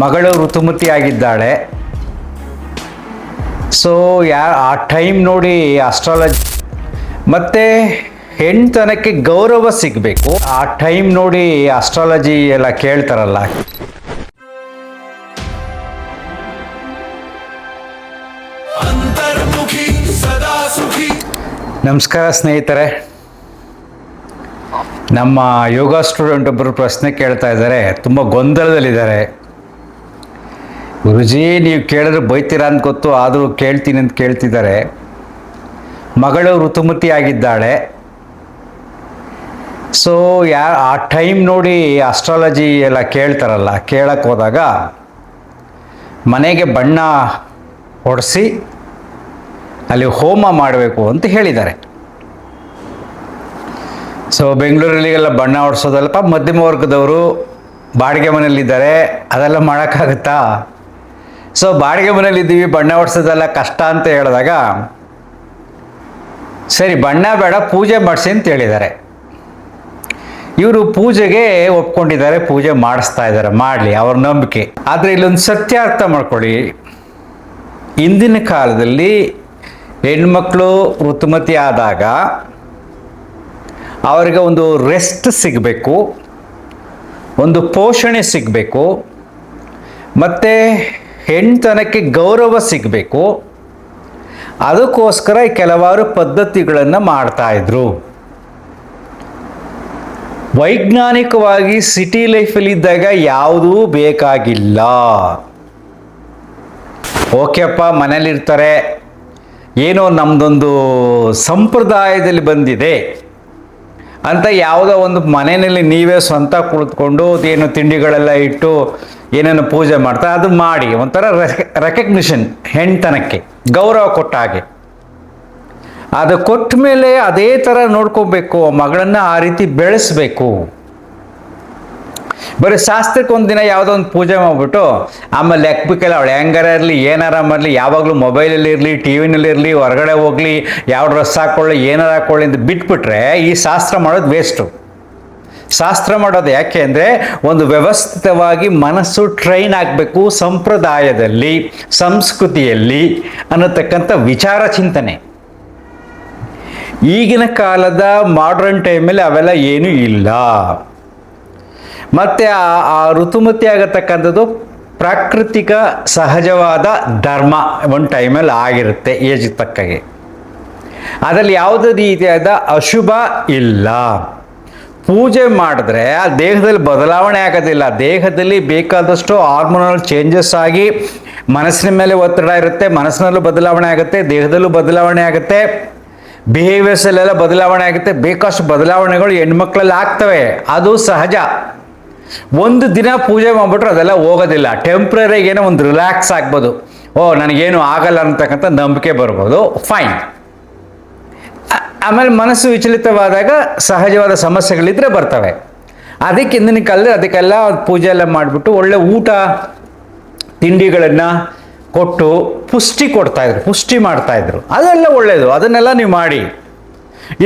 ಮಗಳು ಋತುಮತಿಯಾಗಿದ್ದಾಳೆ. ಸೊ ಆ ಟೈಮ್ ನೋಡಿ ಅಸ್ಟ್ರಾಲಜಿ ಮತ್ತು ಹೆಣ್ತನಕ್ಕೆ ಗೌರವ ಸಿಗಬೇಕು. ಆ ಟೈಮ್ ನೋಡಿ ಅಸ್ಟ್ರಾಲಜಿ ಎಲ್ಲ ಕೇಳ್ತಾರಲ್ಲ. ನಮಸ್ಕಾರ ಸ್ನೇಹಿತರೆ, ನಮ್ಮ ಯೋಗ ಸ್ಟೂಡೆಂಟ್ ಒಬ್ಬರು ಪ್ರಶ್ನೆ ಕೇಳ್ತಾ ಇದ್ದಾರೆ, ತುಂಬ ಗೊಂದಲದಲ್ಲಿದ್ದಾರೆ. ಗುರುಜಿ ನೀವು ಕೇಳಿದ್ರೆ ಬೈತೀರಾ ಅಂತ ಗೊತ್ತು, ಆದರೂ ಕೇಳ್ತೀನಿ ಅಂತ ಕೇಳ್ತಿದ್ದಾರೆ. ಮಗಳು ಋತುಮತಿಯಾಗಿದ್ದಾಳೆ. ಸೊ ಆ ಟೈಮ್ ನೋಡಿ ಅಸ್ಟ್ರಾಲಜಿ ಎಲ್ಲ ಕೇಳ್ತಾರಲ್ಲ, ಕೇಳಕ್ಕೆ ಹೋದಾಗ ಮನೆಗೆ ಬಣ್ಣ ಹೊಡೆಸಿ ಅಲ್ಲಿ ಹೋಮ ಮಾಡಬೇಕು ಅಂತ ಹೇಳಿದ್ದಾರೆ. ಸೊ ಬೆಂಗಳೂರಲ್ಲಿಗೆಲ್ಲ ಬಣ್ಣ ಹೊಡ್ಸೋದಲ್ಲಪ್ಪ, ಮಧ್ಯಮ ವರ್ಗದವರು ಬಾಡಿಗೆ ಮನೇಲಿದ್ದಾರೆ, ಅದೆಲ್ಲ ಮಾಡೋಕ್ಕಾಗುತ್ತಾ? ಸೊ ಬಾಡಿಗೆ ಮನೇಲಿದ್ದೀವಿ, ಬಣ್ಣ ಹೊಡ್ಸೋದೆಲ್ಲ ಕಷ್ಟ ಅಂತ ಹೇಳಿದಾಗ ಸರಿ ಬಣ್ಣ ಬೇಡ ಪೂಜೆ ಮಾಡಿಸಿ ಅಂತ ಹೇಳಿದ್ದಾರೆ. ಇವರು ಪೂಜೆಗೆ ಒಪ್ಕೊಂಡಿದ್ದಾರೆ, ಪೂಜೆ ಮಾಡಿಸ್ತಾ ಇದ್ದಾರೆ, ಮಾಡಲಿ ಅವ್ರ ನಂಬಿಕೆ. ಆದರೆ ಇಲ್ಲೊಂದು ಸತ್ಯ ಅರ್ಥ ಮಾಡ್ಕೊಳ್ಳಿ. ಇಂದಿನ ಕಾಲದಲ್ಲಿ ಹೆಣ್ಮಕ್ಳು ಋತುಮತಿ ಆದಾಗ ಅವರಿಗೆ ಒಂದು ರೆಸ್ಟ್ ಸಿಗಬೇಕು, ಒಂದು ಪೋಷಣೆ ಸಿಗಬೇಕು, ಮತ್ತು ಹೆಣ್ತನಕ್ಕೆ ಗೌರವ ಸಿಗಬೇಕು. ಅದಕ್ಕೋಸ್ಕರ ಕೆಲವಾರು ಪದ್ಧತಿಗಳನ್ನು ಮಾಡ್ತಾಯಿದ್ರು. ವೈಜ್ಞಾನಿಕವಾಗಿ ಸಿಟಿ ಲೈಫಲ್ಲಿದ್ದಾಗ ಯಾವುದೂ ಬೇಕಾಗಿಲ್ಲ. ಓಕೆಪ್ಪ, ಮನೇಲಿರ್ತಾರೆ, ಏನೋ ನಮ್ಮದೊಂದು ಸಂಪ್ರದಾಯದಲ್ಲಿ ಬಂದಿದೆ ಅಂತ ಯಾವುದೋ ಒಂದು ಮನೆಯಲ್ಲಿ ನೀವೇ ಸ್ವಂತ ಕುಳಿತುಕೊಂಡು ಏನು ತಿಂಡಿಗಳೆಲ್ಲ ಇಟ್ಟು ಏನೇನು ಪೂಜೆ ಮಾಡ್ತಾರೆ, ಅದು ಮಾಡಿ ಒಂಥರ ರೆಕಗ್ನಿಷನ್, ಹೆಣ್ತನಕ್ಕೆ ಗೌರವ ಕೊಟ್ಟ ಹಾಗೆ. ಅದು ಕೊಟ್ಟ ಮೇಲೆ ಅದೇ ಥರ ನೋಡ್ಕೋಬೇಕು, ಮಗಳನ್ನು ಆ ರೀತಿ ಬೆಳೆಸಬೇಕು. ಬರೀ ಶಾಸ್ತ್ರಕ್ಕೆ ಒಂದಿನ ಯಾವುದೋ ಒಂದು ಪೂಜೆ ಮಾಡಿಬಿಟ್ಟು ಆಮೇಲೆ ಲೆಕ್ಕಬೇಕಲ್ಲ, ಅವಳು ಹೆಂಗಾರ ಇರಲಿ, ಏನಾರ ಮಾಡಲಿ, ಯಾವಾಗಲೂ ಮೊಬೈಲಲ್ಲಿ ಇರಲಿ, ಟಿ ವಿನಲ್ಲಿ ಇರಲಿ, ಹೊರಗಡೆ ಹೋಗಲಿ, ಯಾವ ಡ್ರೆಸ್ ಹಾಕ್ಕೊಳ್ಳಿ, ಏನಾರು ಹಾಕ್ಕೊಳ್ಳಿ ಅಂತ ಬಿಟ್ಬಿಟ್ರೆ ಈ ಶಾಸ್ತ್ರ ಮಾಡೋದು ವೇಸ್ಟು. ಶಾಸ್ತ್ರ ಮಾಡೋದು ಯಾಕೆ ಅಂದರೆ ಒಂದು ವ್ಯವಸ್ಥಿತವಾಗಿ ಮನಸ್ಸು ಟ್ರೈನ್ ಆಗಬೇಕು, ಸಂಪ್ರದಾಯದಲ್ಲಿ, ಸಂಸ್ಕೃತಿಯಲ್ಲಿ ಅನ್ನತಕ್ಕಂಥ ವಿಚಾರ ಚಿಂತನೆ. ಈಗಿನ ಕಾಲದ ಮಾಡರ್ನ್ ಟೈಮಲ್ಲಿ ಅವೆಲ್ಲ ಏನೂ ಇಲ್ಲ. ಮತ್ತು ಆ ಋತುಮತಿ ಆಗತಕ್ಕಂಥದ್ದು ಪ್ರಾಕೃತಿಕ ಸಹಜವಾದ ಧರ್ಮ ಒಂದು ಟೈಮಲ್ಲಿ ಆಗಿರುತ್ತೆ, ಏಜ್ ತಕ್ಕಾಗೆ. ಅದರಲ್ಲಿ ಯಾವುದೇ ರೀತಿಯಾದ ಅಶುಭ ಇಲ್ಲ. ಪೂಜೆ ಮಾಡಿದ್ರೆ ಆ ದೇಹದಲ್ಲಿ ಬದಲಾವಣೆ ಆಗೋದಿಲ್ಲ. ದೇಹದಲ್ಲಿ ಬೇಕಾದಷ್ಟು ಹಾರ್ಮೋನಲ್ ಚೇಂಜಸ್ ಆಗಿ ಮನಸ್ಸಿನ ಮೇಲೆ ಒತ್ತಡ ಇರುತ್ತೆ, ಮನಸ್ಸಿನಲ್ಲೂ ಬದಲಾವಣೆ ಆಗುತ್ತೆ, ದೇಹದಲ್ಲೂ ಬದಲಾವಣೆ ಆಗುತ್ತೆ, ಬಿಹೇವಿಯರ್ಸಲ್ಲೆಲ್ಲ ಬದಲಾವಣೆ ಆಗುತ್ತೆ. ಬೇಕಷ್ಟು ಬದಲಾವಣೆಗಳು ಹೆಣ್ಮಕ್ಳಲ್ಲಿ ಆಗ್ತವೆ, ಅದು ಸಹಜ. ಒಂದು ದಿನ ಪೂಜೆ ಮಾಡಿಬಿಟ್ರೆ ಅದೆಲ್ಲ ಹೋಗೋದಿಲ್ಲ. ಟೆಂಪ್ರರಿಗೆ ಏನೋ ಒಂದು ರಿಲ್ಯಾಕ್ಸ್ ಆಗ್ಬೋದು, ನನಗೇನು ಆಗಲ್ಲ ಅಂತಕ್ಕಂಥ ನಂಬಿಕೆ ಬರ್ಬೋದು, ಫೈನ್. ಆಮೇಲೆ ಮನಸ್ಸು ವಿಚಲಿತವಾದಾಗ ಸಹಜವಾದ ಸಮಸ್ಯೆಗಳಿದ್ರೆ ಬರ್ತವೆ. ಅದಕ್ಕೆ ಇಂದಿನ ಕಾಲದಲ್ಲಿ ಅದಕ್ಕೆಲ್ಲ ಪೂಜೆ ಎಲ್ಲ ಮಾಡಿಬಿಟ್ಟು ಒಳ್ಳೆ ಊಟ ತಿಂಡಿಗಳನ್ನು ಕೊಟ್ಟು ಪುಷ್ಟಿ ಕೊಡ್ತಾಯಿದ್ರು, ಪುಷ್ಟಿ ಮಾಡ್ತಾಯಿದ್ರು. ಅದೆಲ್ಲ ಒಳ್ಳೆಯದು, ಅದನ್ನೆಲ್ಲ ನೀವು ಮಾಡಿ.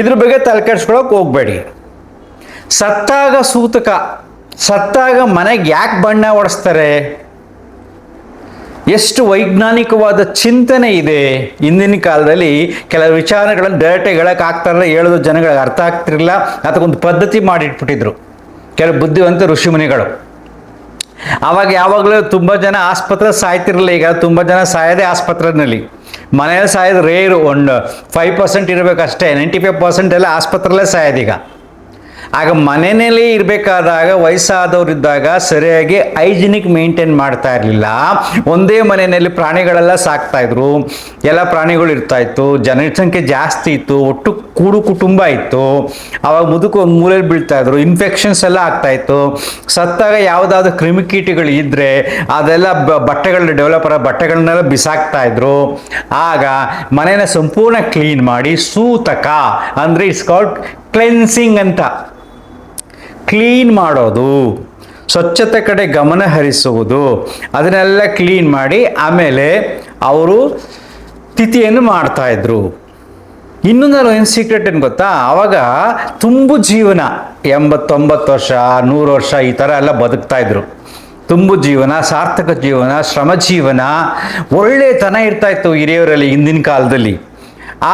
ಇದ್ರ ಬಗ್ಗೆ ತಲೆ ಕೆಡಿಸ್ಕೊಳ್ಳೋಕೆ ಹೋಗಬೇಡಿ. ಸತ್ತಾಗ ಸೂತಕ, ಸತ್ತಾಗ ಮನೆಗೆ ಯಾಕೆ ಬಣ್ಣ ಹೊಡೆಸ್ತಾರೆ? ಎಷ್ಟು ವೈಜ್ಞಾನಿಕವಾದ ಚಿಂತನೆ ಇದೆ. ಇಂದಿನ ಕಾಲದಲ್ಲಿ ಕೆಲವು ವಿಚಾರಗಳನ್ನು ಡೈರೆಕ್ಟಾಗಿ ಹೇಳೋಕ್ಕಾಗ್ತಾರಲ್ಲ, ಹೇಳೋದು ಜನಗಳಿಗೆ ಅರ್ಥ ಆಗ್ತಿರಲಿಲ್ಲ. ಅದಕ್ಕೊಂದು ಪದ್ಧತಿ ಮಾಡಿಟ್ಬಿಟ್ಟಿದ್ರು ಕೆಲವು ಬುದ್ಧಿವಂತ ಋಷಿಮುನಿಗಳು. ಆವಾಗ ಯಾವಾಗಲೂ ತುಂಬ ಜನ ಆಸ್ಪತ್ರೆ ಸಾಯ್ತಿರಲಿಲ್ಲ. ಈಗ ತುಂಬ ಜನ ಸಾಯೋದೇ ಆಸ್ಪತ್ರೆಯಲ್ಲಿ. ಮನೆಯಲ್ಲಿ ಸಾಯೋದು ರೇರು, ಒಂದು 5% ಇರಬೇಕಷ್ಟೇ. 95% ಎಲ್ಲ ಆಸ್ಪತ್ರೆಯಲ್ಲೇ ಸಾಯೋದೀಗ. ಆಗ ಮನೆಯಲ್ಲಿ ಇರಬೇಕಾದಾಗ ವಯಸ್ಸಾದವರಿದ್ದಾಗ ಸರಿಯಾಗಿ ಹೈಜಿನಿಕ್ ಮೇಂಟೈನ್ ಮಾಡ್ತಾ ಇರಲಿಲ್ಲ. ಒಂದೇ ಮನೆಯಲ್ಲಿ ಪ್ರಾಣಿಗಳೆಲ್ಲ ಸಾಕ್ತಾಯಿದ್ರು, ಎಲ್ಲ ಪ್ರಾಣಿಗಳು ಇರ್ತಾಯಿತ್ತು, ಜನಸಂಖ್ಯೆ ಜಾಸ್ತಿ ಇತ್ತು, ಒಟ್ಟು ಕೂಡು ಕುಟುಂಬ ಇತ್ತು. ಆವಾಗ ಮುದುಕು ಒಂದು ಮೂಲೆಯಲ್ಲಿ ಬೀಳ್ತಾಯಿದ್ರು, ಇನ್ಫೆಕ್ಷನ್ಸ್ ಎಲ್ಲ ಆಗ್ತಾಯಿತ್ತು. ಸತ್ತಾಗ ಯಾವುದಾದ್ರು ಕ್ರಿಮಿಕೀಟಗಳು ಇದ್ದರೆ ಅದೆಲ್ಲ ಬಟ್ಟೆಗಳು ಡೆವಲಪ್ ಆಗೋ ಬಟ್ಟೆಗಳನ್ನೆಲ್ಲ ಬಿಸಾಕ್ತಾಯಿದ್ರು. ಆಗ ಮನೆಯ ಸಂಪೂರ್ಣ ಕ್ಲೀನ್ ಮಾಡಿ ಸೂತಕ ಅಂದರೆ ಇಟ್ಸ್ ಕಾಲ್ಡ್ ಕ್ಲೆನ್ಸಿಂಗ್ ಅಂತ, ಕ್ಲೀನ್ ಮಾಡೋದು, ಸ್ವಚ್ಛತೆ ಕಡೆ ಗಮನ ಹರಿಸುವುದು, ಅದನ್ನೆಲ್ಲ ಕ್ಲೀನ್ ಮಾಡಿ ಆಮೇಲೆ ಅವರು ತಿಥಿಯನ್ನು ಮಾಡ್ತಾಯಿದ್ರು. ಇನ್ನೊಂದು ಏನು ಸೀಕ್ರೆಟ್ ಏನು ಗೊತ್ತಾ, ಆವಾಗ ತುಂಬು ಜೀವನ 80-90 ವರ್ಷ 100 ವರ್ಷ ಈ ಥರ ಎಲ್ಲ ಬದುಕ್ತಾಯಿದ್ರು. ತುಂಬು ಜೀವನ, ಸಾರ್ಥಕ ಜೀವನ, ಶ್ರಮ ಜೀವನ, ಒಳ್ಳೆತನ ಇರ್ತಾ ಇತ್ತು ಹಿರಿಯವರಲ್ಲಿ ಹಿಂದಿನ ಕಾಲದಲ್ಲಿ.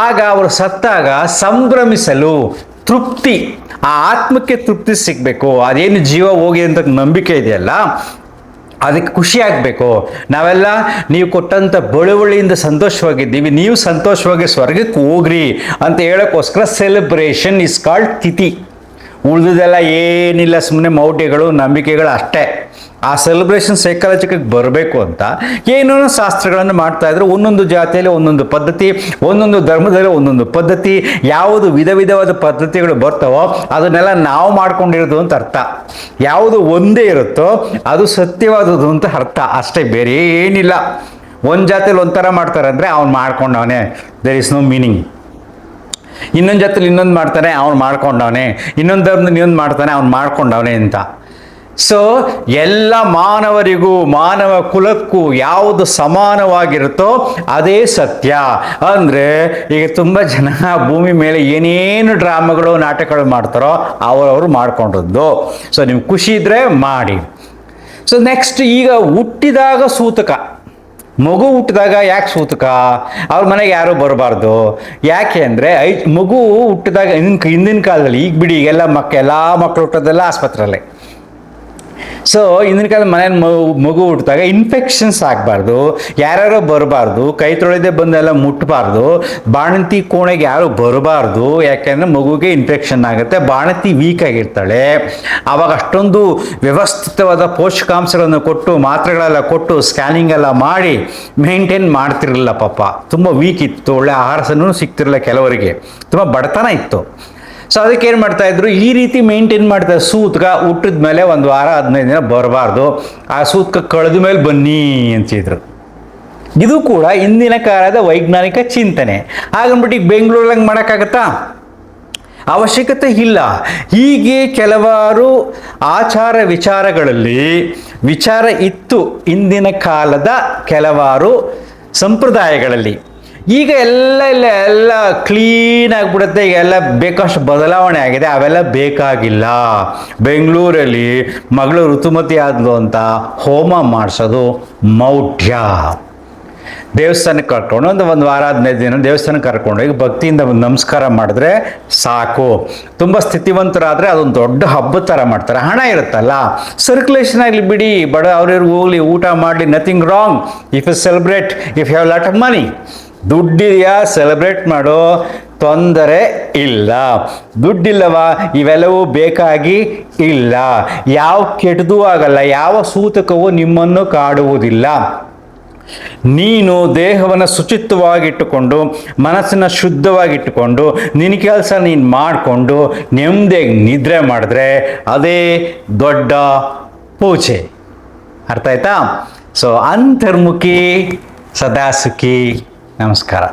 ಆಗ ಅವರು ಸತ್ತಾಗ ಸಂಭ್ರಮಿಸಲು, ತೃಪ್ತಿ, ಆ ಆತ್ಮಕ್ಕೆ ತೃಪ್ತಿ ಸಿಗಬೇಕು. ಅದೇನು ಜೀವ ಹೋಗಿದೆ ಅಂತ ನಂಬಿಕೆ ಇದೆಯಲ್ಲ, ಅದಕ್ಕೆ ಖುಷಿ ಆಗಬೇಕು. ನಾವೆಲ್ಲ ನೀವು ಕೊಟ್ಟಂಥ ಬಳುವಳಿಯಿಂದ ಸಂತೋಷವಾಗಿದ್ದೀವಿ, ನೀವು ಸಂತೋಷವಾಗಿ ಸ್ವರ್ಗಕ್ಕೆ ಹೋಗ್ರಿ ಅಂತ ಹೇಳೋಕ್ಕೋಸ್ಕರ ಸೆಲೆಬ್ರೇಷನ್ ಇಸ್ ಕಾಲ್ಡ್ ತಿಥಿ. ಉಳಿದುದೆಲ್ಲ ಏನಿಲ್ಲ, ಸುಮ್ಮನೆ ಮೌಢ್ಯಗಳು, ನಂಬಿಕೆಗಳು ಅಷ್ಟೇ. ಆ ಸೆಲೆಬ್ರೇಷನ್ ಸೈಕಾಲಜಿಗೆ ಬರಬೇಕು ಅಂತ ಏನೇನೋ ಶಾಸ್ತ್ರಗಳನ್ನು ಮಾಡ್ತಾ ಇದ್ರು. ಒಂದೊಂದು ಜಾತಿಯಲ್ಲಿ ಒಂದೊಂದು ಪದ್ಧತಿ, ಒಂದೊಂದು ಧರ್ಮದಲ್ಲಿ ಒಂದೊಂದು ಪದ್ಧತಿ. ಯಾವುದು ವಿಧ ವಿಧವಾದ ಪದ್ಧತಿಗಳು ಬರ್ತಾವೋ ಅದನ್ನೆಲ್ಲ ನಾವು ಮಾಡ್ಕೊಂಡಿರೋದು ಅಂತ ಅರ್ಥ. ಯಾವುದು ಒಂದೇ ಇರುತ್ತೋ ಅದು ಸತ್ಯವಾದದ್ದು ಅಂತ ಅರ್ಥ ಅಷ್ಟೇ, ಬೇರೆ ಏನಿಲ್ಲ. ಒಂದು ಜಾತಿಯಲ್ಲಿ ಒಂಥರ ಮಾಡ್ತಾರೆ ಅಂದರೆ ಅವ್ನು ಮಾಡ್ಕೊಂಡವನೇ, ದೇರ್ ಇಸ್ ನೋ ಮೀನಿಂಗ್. ಇನ್ನೊಂದು ಜಾತಿಯಲ್ಲಿ ಇನ್ನೊಂದು ಮಾಡ್ತಾನೆ, ಅವ್ನು ಮಾಡ್ಕೊಂಡವನೇ. ಇನ್ನೊಂದು ಧರ್ಮದಲ್ಲಿ ಇನ್ನೊಂದು ಮಾಡ್ತಾನೆ, ಅವ್ನು ಮಾಡ್ಕೊಂಡವನೇ ಅಂತ. ಸೊ ಎಲ್ಲ ಮಾನವರಿಗೂ, ಮಾನವ ಕುಲಕ್ಕೂ ಯಾವುದು ಸಮಾನವಾಗಿರುತ್ತೋ ಅದೇ ಸತ್ಯ. ಅಂದರೆ ಈಗ ತುಂಬ ಜನ ಭೂಮಿ ಮೇಲೆ ಏನೇನು ಡ್ರಾಮಾಗಳು, ನಾಟಕಗಳು ಮಾಡ್ತಾರೋ ಅವರವರು ಮಾಡ್ಕೊಂಡದ್ದು. ಸೊ ನಿಮ್ಗೆ ಖುಷಿ ಇದ್ದರೆ ಮಾಡಿ. ಸೊ ನೆಕ್ಸ್ಟ್, ಈಗ ಹುಟ್ಟಿದಾಗ ಸೂತಕ, ಮಗು ಹುಟ್ಟಿದಾಗ ಯಾಕೆ ಸೂತಕ? ಅವ್ರ ಮನೆಗೆ ಯಾರೂ ಬರಬಾರ್ದು. ಯಾಕೆ ಅಂದರೆ ಮಗು ಹುಟ್ಟಿದಾಗ ಹಿಂದಿನ ಕಾಲದಲ್ಲಿ, ಈಗ ಬಿಡಿ ಈಗೆಲ್ಲ ಎಲ್ಲ ಮಕ್ಕಳು ಹುಟ್ಟೋದೆಲ್ಲ ಆಸ್ಪತ್ರೆಯಲ್ಲೇ. ಸೊ ಹಿಂದಿನ ಕಾಲದ ಮನೇಲಿ ಮಗು ಹುಟ್ಟಿದಾಗ ಇನ್ಫೆಕ್ಷನ್ಸ್ ಆಗಬಾರ್ದು, ಯಾರ್ಯಾರೋ ಬರಬಾರ್ದು, ಕೈ ತೊಳೆದೇ ಬಂದೆಲ್ಲ ಮುಟ್ಟಬಾರ್ದು, ಬಾಣಂತಿ ಕೋಣೆಗೆ ಯಾರು ಬರಬಾರ್ದು. ಯಾಕೆಂದರೆ ಮಗುಗೆ ಇನ್ಫೆಕ್ಷನ್ ಆಗುತ್ತೆ, ಬಾಣಂತಿ ವೀಕ್ ಆಗಿರ್ತಾಳೆ. ಆವಾಗ ಅಷ್ಟೊಂದು ವ್ಯವಸ್ಥಿತವಾದ ಪೋಷಕಾಂಶಗಳನ್ನು ಕೊಟ್ಟು, ಮಾತ್ರೆಗಳೆಲ್ಲ ಕೊಟ್ಟು, ಸ್ಕ್ಯಾನಿಂಗ್ ಎಲ್ಲ ಮಾಡಿ ಮೇಂಟೈನ್ ಮಾಡ್ತಿರಲಿಲ್ಲ. ಪಾಪ ತುಂಬ ವೀಕ್ ಇತ್ತು, ಒಳ್ಳೆ ಆಹಾರ ಸಹ ಸಿಗ್ತಿರಲಿಲ್ಲ ಕೆಲವರಿಗೆ, ತುಂಬ ಬಡತನ ಇತ್ತು. ಸೊ ಅದಕ್ಕೆ ಏನು ಮಾಡ್ತಾಯಿದ್ರು, ಈ ರೀತಿ ಮೇಂಟೈನ್ ಮಾಡ್ತಾರೆ. ಸೂತಕ ಹುಟ್ಟಿದ ಮೇಲೆ 1 ವಾರ 15 ದಿನ ಬರಬಾರ್ದು, ಆ ಸೂತಕ ಕಳೆದ ಮೇಲೆ ಬನ್ನಿ ಅಂತಿದ್ರು. ಇದು ಕೂಡ ಇಂದಿನ ಕಾಲದ ವೈಜ್ಞಾನಿಕ ಚಿಂತನೆ. ಹಾಗಂದ್ಬಿಟ್ಟು ಈಗ ಬೆಂಗಳೂರಲ್ಲಿ ಮಾಡೋಕ್ಕಾಗತ್ತಾ? ಅವಶ್ಯಕತೆ ಇಲ್ಲ. ಹೀಗೆ ಕೆಲವಾರು ಆಚಾರ ವಿಚಾರಗಳಲ್ಲಿ ವಿಚಾರ ಇತ್ತು ಇಂದಿನ ಕಾಲದ ಕೆಲವಾರು ಸಂಪ್ರದಾಯಗಳಲ್ಲಿ. ಈಗ ಎಲ್ಲ ಕ್ಲೀನ್ ಆಗಿಬಿಡುತ್ತೆ. ಈಗ ಎಲ್ಲ ಬೇಕಷ್ಟು ಬದಲಾವಣೆ ಆಗಿದೆ, ಅವೆಲ್ಲ ಬೇಕಾಗಿಲ್ಲ. ಬೆಂಗಳೂರಲ್ಲಿ ಮಗಳು ಋತುಮತಿ ಆದ್ಲು ಅಂತ ಹೋಮ ಮಾಡಿಸೋದು ಮೌಢ್ಯ. ದೇವಸ್ಥಾನಕ್ಕೆ ಕರ್ಕೊಂಡು ಒಂದು ವಾರ 15 ದಿನ ದೇವಸ್ಥಾನಕ್ಕೆ ಕರ್ಕೊಂಡೋಗಿ ಭಕ್ತಿಯಿಂದ ಒಂದು ನಮಸ್ಕಾರ ಮಾಡಿದ್ರೆ ಸಾಕು. ತುಂಬ ಸ್ಥಿತಿವಂತರಾದರೆ ಅದೊಂದು ದೊಡ್ಡ ಹಬ್ಬದ ಥರ ಮಾಡ್ತಾರೆ. ಹಣ ಇರುತ್ತಲ್ಲ, ಸರ್ಕ್ಯುಲೇಷನ್ ಆಗಲಿ ಬಿಡಿ, ಬಡ ಅವ್ರಿವ್ರಿಗೆ ಹೋಗಲಿ, ಊಟ ಮಾಡಲಿ, nothing wrong if you celebrate, if you have lot of money. ದುಡ್ಡಿದೆಯಾ, ಸೆಲೆಬ್ರೇಟ್ ಮಾಡೋ, ತೊಂದರೆ ಇಲ್ಲ. ದುಡ್ಡಿಲ್ಲವಾ, ಇವೆಲ್ಲವೂ ಬೇಕಾಗಿ ಇಲ್ಲ. ಯಾವ ಕೆಟ್ಟದೂ ಆಗಲ್ಲ, ಯಾವ ಸೂತಕವೂ ನಿಮ್ಮನ್ನು ಕಾಡುವುದಿಲ್ಲ. ನೀನು ದೇಹವನ್ನು ಶುಚಿತ್ವವಾಗಿಟ್ಟುಕೊಂಡು, ಮನಸ್ಸನ್ನು ಶುದ್ಧವಾಗಿಟ್ಟುಕೊಂಡು, ನಿನ್ನ ಕೆಲಸ ನೀನು ಮಾಡಿಕೊಂಡು ನೆಮ್ಮದಿಯಾಗಿ ನಿದ್ರೆ ಮಾಡಿದ್ರೆ ಅದೇ ದೊಡ್ಡ ಪೂಜೆ. ಅರ್ಥ ಆಯ್ತಾ? ಸೊ ಅಂತರ್ಮುಖಿ ಸದಾ ಸುಖಿ. ನಮಸ್ಕಾರ.